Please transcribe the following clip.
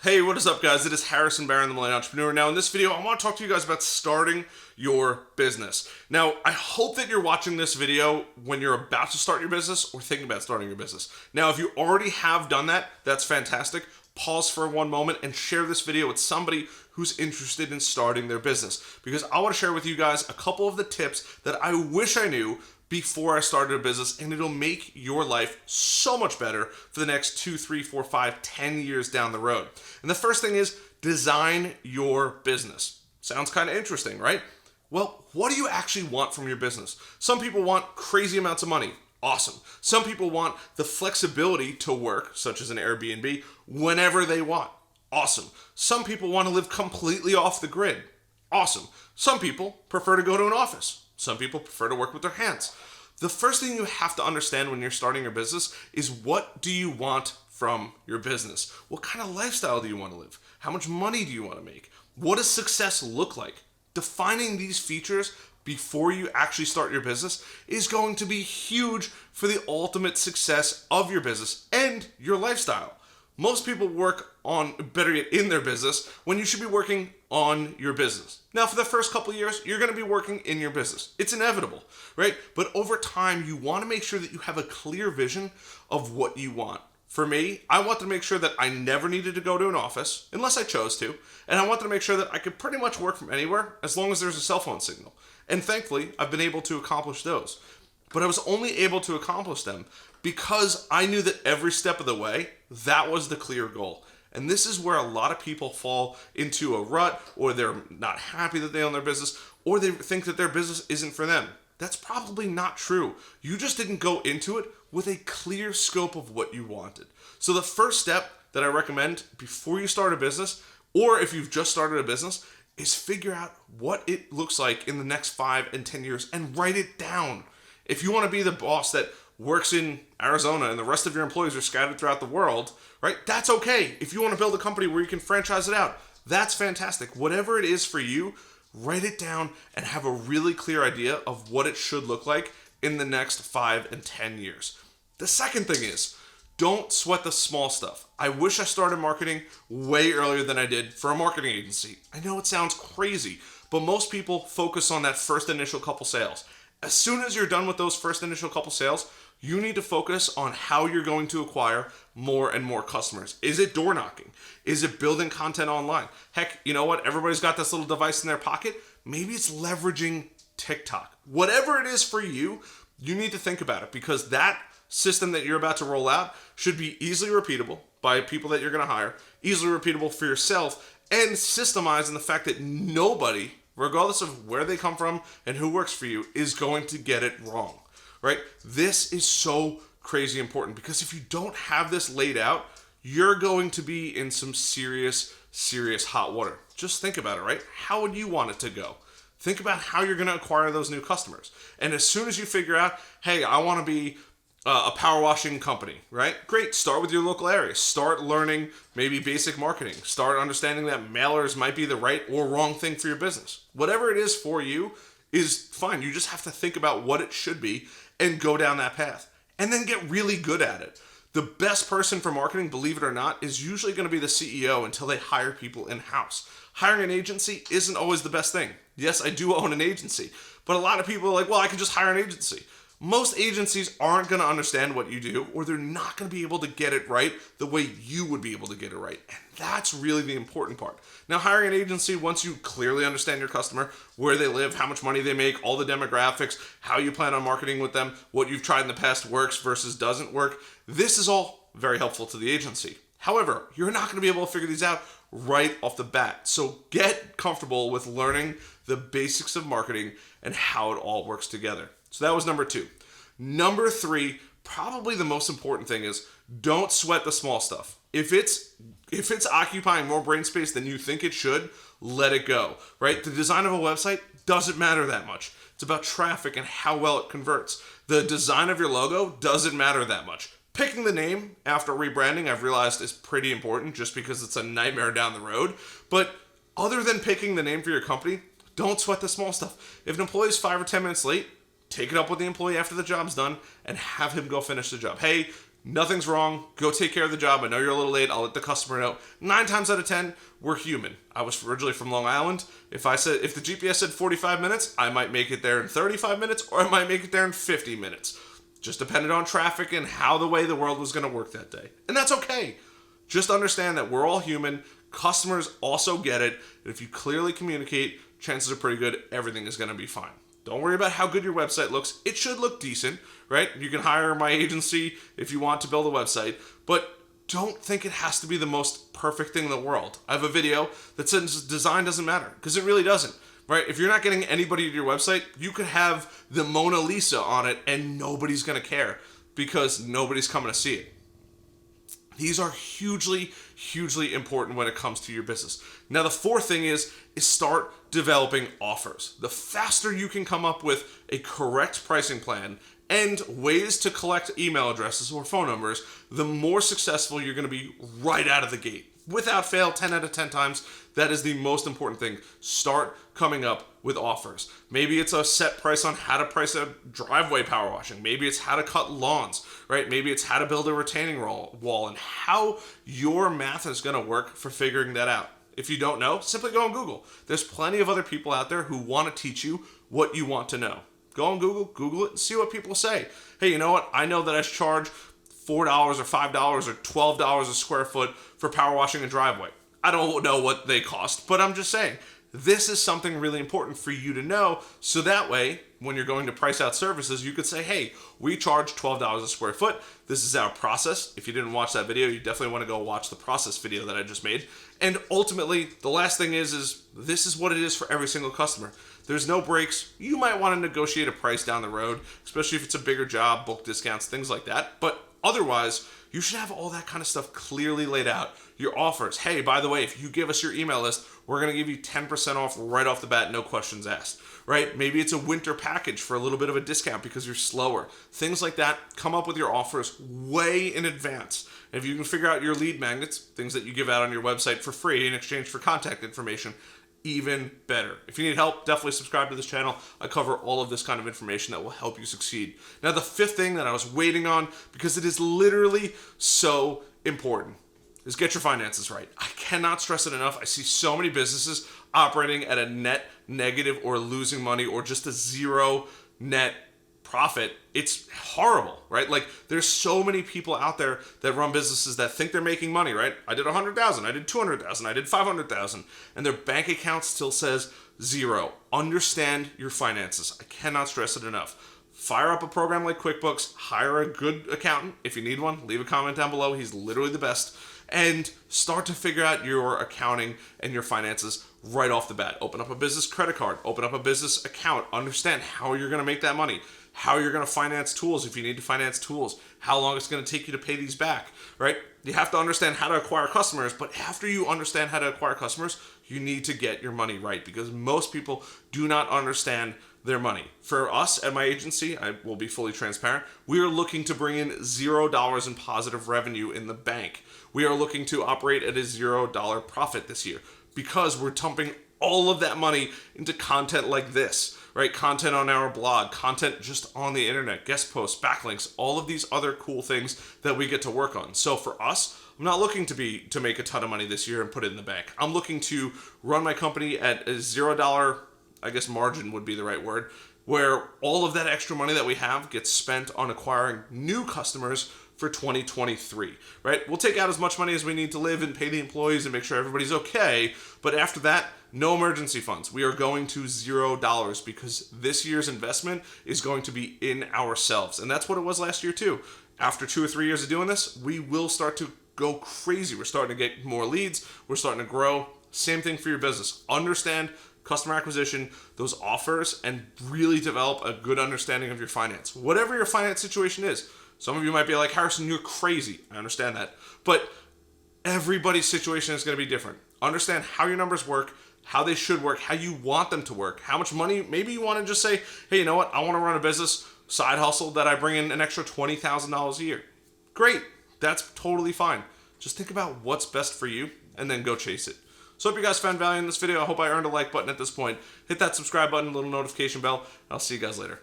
Hey, what is up, guys? It is Harrison Barron, the Millennial Entrepreneur. Now, in this video, I want to talk to you guys about starting your business. Now, I hope that you're watching this video when you're about to start your business or thinking about starting your business. Now, if you already have done that, that's fantastic. Pause for one moment and share this video with somebody who's interested in starting their business, because I want to share with you guys a couple of the tips that I wish I knew before I started a business, and it'll make your life so much better for the next 2, 3, 4, 5, 10 years down the road. And the first thing is design your business. Sounds kind of interesting, right? Well, what do you actually want from your business? Some people want crazy amounts of money. Awesome. Some people want the flexibility to work, such as an Airbnb, whenever they want. Awesome. Some people want to live completely off the grid. Awesome. Some people prefer to go to an office. Some people prefer to work with their hands. The first thing you have to understand when you're starting your business is, what do you want from your business? What kind of lifestyle do you want to live? How much money do you want to make? What does success look like? Defining these features before you actually start your business is going to be huge for the ultimate success of your business and your lifestyle. Most people work on, better yet, in their business when you should be working on your business. Now, for the first couple of years, you're going to be working in your business. It's inevitable, right? But over time, you want to make sure that you have a clear vision of what you want. For me, I wanted to make sure that I never needed to go to an office unless I chose to, and I wanted to make sure that I could pretty much work from anywhere as long as there's a cell phone signal. And thankfully, I've been able to accomplish those. But I was only able to accomplish them because I knew that every step of the way, that was the clear goal. And this is where a lot of people fall into a rut, or they're not happy that they own their business, or they think that their business isn't for them. That's probably not true. You just didn't go into it with a clear scope of what you wanted. So the first step that I recommend before you start a business, or if you've just started a business, is figure out what it looks like in the next 5 and 10 years and write it down. If you want to be the boss that works in Arizona and the rest of your employees are scattered throughout the world, right? That's okay. If you want to build a company where you can franchise it out, that's fantastic. Whatever it is for you, write it down and have a really clear idea of what it should look like in the next 5 and 10 years. The second thing is, don't sweat the small stuff. I wish I started marketing way earlier than I did for a marketing agency. I know it sounds crazy, but most people focus on that first initial couple sales. As soon as you're done with those first initial couple sales, you need to focus on how you're going to acquire more and more customers. Is it door knocking? Is it building content online? Heck, you know what? Everybody's got this little device in their pocket. Maybe it's leveraging TikTok. Whatever it is for you, you need to think about it, because that system that you're about to roll out should be easily repeatable by people that you're going to hire, easily repeatable for yourself, and systemized in the fact that nobody, regardless of where they come from and who works for you, is going to get it wrong, right? This is so crazy important, because if you don't have this laid out, you're going to be in some serious hot water. Just think about it, right? How would you want it to go? Think about how you're going to acquire those new customers. And as soon as you figure out, hey, I want to be a power washing company, right? Great. Start with your local area. Start learning maybe basic marketing. Start understanding that mailers might be the right or wrong thing for your business. Whatever it is for you is fine. You just have to think about what it should be and go down that path, and then get really good at it. The best person for marketing, believe it or not, is usually going to be the CEO until they hire people in-house. Hiring an agency isn't always the best thing. Yes, I do own an agency, but a lot of people are like, well, I can just hire an agency. Most agencies aren't going to understand what you do, or they're not going to be able to get it right the way you would be able to get it right. And that's really the important part. Now, hiring an agency, once you clearly understand your customer, where they live, how much money they make, all the demographics, how you plan on marketing with them, what you've tried in the past works versus doesn't work, this is all very helpful to the agency. However, you're not going to be able to figure these out right off the bat. So get comfortable with learning the basics of marketing and how it all works together. So that was number 2. Number 3, probably the most important thing, is don't sweat the small stuff. If it's occupying more brain space than you think it should, let it go, right? The design of a website doesn't matter that much. It's about traffic and how well it converts. The design of your logo doesn't matter that much. Picking the name after rebranding, I've realized, is pretty important, just because it's a nightmare down the road. But other than picking the name for your company, don't sweat the small stuff. If an employee is 5 or 10 minutes late, take it up with the employee after the job's done and have him go finish the job. Hey, Nothing's wrong. Go take care of the job. I know you're a little late. I'll let the customer know. 9 times out of 10, we're human. I was originally from Long Island. If the GPS said 45 minutes, I might make it there in 35 minutes, or I might make it there in 50 minutes. Just depended on traffic and how the way the world was going to work that day. And that's okay. Just understand that we're all human. Customers also get it. And if you clearly communicate, chances are pretty good everything is going to be fine. Don't worry about how good your website looks. It should look decent, right? You can hire my agency if you want to build a website, but don't think it has to be the most perfect thing in the world. I have a video that says design doesn't matter, because it really doesn't, right? If you're not getting anybody to your website, you could have the Mona Lisa on it and nobody's going to care because nobody's coming to see it. These are hugely, hugely important when it comes to your business. Now, the fourth thing is start developing offers. The faster you can come up with a correct pricing plan and ways to collect email addresses or phone numbers, the more successful you're going to be right out of the gate. Without fail, 10 out of 10 times, that is the most important thing. Start coming up with offers. Maybe it's a set price on how to price a driveway power washing. Maybe it's how to cut lawns, right? Maybe it's how to build a retaining wall and how your math is going to work for figuring that out. If you don't know, simply go on Google. There's plenty of other people out there who want to teach you what you want to know. Go on Google it, and see what people say. Hey, you know what? I know that I charge $4 or $5 or $12 a square foot for power washing a driveway. I don't know what they cost, but I'm just saying, this is something really important for you to know, so that way, when you're going to price out services, you could say, hey, we charge $12 a square foot. This is our process. If you didn't watch that video, you definitely want to go watch the process video that I just made. And ultimately, the last thing is this is what it is for every single customer. There's no breaks. You might want to negotiate a price down the road, especially if it's a bigger job, bulk discounts, things like that. But otherwise, you should have all that kind of stuff clearly laid out. Your offers. Hey, by the way, if you give us your email list, we're going to give you 10% off right off the bat, no questions asked, right? Maybe it's a winter package for a little bit of a discount because you're slower. Things like that. Come up with your offers way in advance. And if you can figure out your lead magnets, things that you give out on your website for free in exchange for contact information, even better. If you need help, definitely subscribe to this channel. I cover all of this kind of information that will help you succeed. Now, the fifth thing that I was waiting on, because it is literally so important, is get your finances right. I cannot stress it enough. I see so many businesses operating at a net negative or losing money or just a zero net profit. It's horrible, right? Like, there's so many people out there that run businesses that think they're making money, right? I did 100,000, I did 200,000, I did 500,000, and their bank account still says zero. Understand your finances. I cannot stress it enough. Fire up a program like QuickBooks, hire a good accountant. If you need one, leave a comment down below. He's literally the best. And start to figure out your accounting and your finances right off the bat. Open up a business credit card, open up a business account, understand how you're going to make that money, how you're going to finance tools if you need to finance tools, how long it's going to take you to pay these back, right? You have to understand how to acquire customers, but after you understand how to acquire customers, you need to get your money right, because most people do not understand their money. For us at my agency, I will be fully transparent, we are looking to bring in $0 in positive revenue in the bank. We are looking to operate at a $0 profit this year because we're dumping all of that money into content like this, right? Content on our blog, content just on the internet, guest posts, backlinks, all of these other cool things that we get to work on. So for us, I'm not looking to make a ton of money this year and put it in the bank. I'm looking to run my company at a $0, I guess margin would be the right word, where all of that extra money that we have gets spent on acquiring new customers for 2023, right? We'll take out as much money as we need to live and pay the employees and make sure everybody's okay. But after that, no emergency funds. We are going to $0 because this year's investment is going to be in ourselves. And that's what it was last year too. After 2 or 3 years of doing this, we will start to go crazy. We're starting to get more leads. We're starting to grow. Same thing for your business. Understand customer acquisition, those offers, and really develop a good understanding of your finance. Whatever your finance situation is. Some of you might be like, Harrison, you're crazy. I understand that. But everybody's situation is going to be different. Understand how your numbers work, how they should work, how you want them to work, how much money. Maybe you want to just say, hey, you know what? I want to run a business side hustle that I bring in an extra $20,000 a year. Great. That's totally fine. Just think about what's best for you and then go chase it. So I hope you guys found value in this video. I hope I earned a like button at this point. Hit that subscribe button, little notification bell. I'll see you guys later.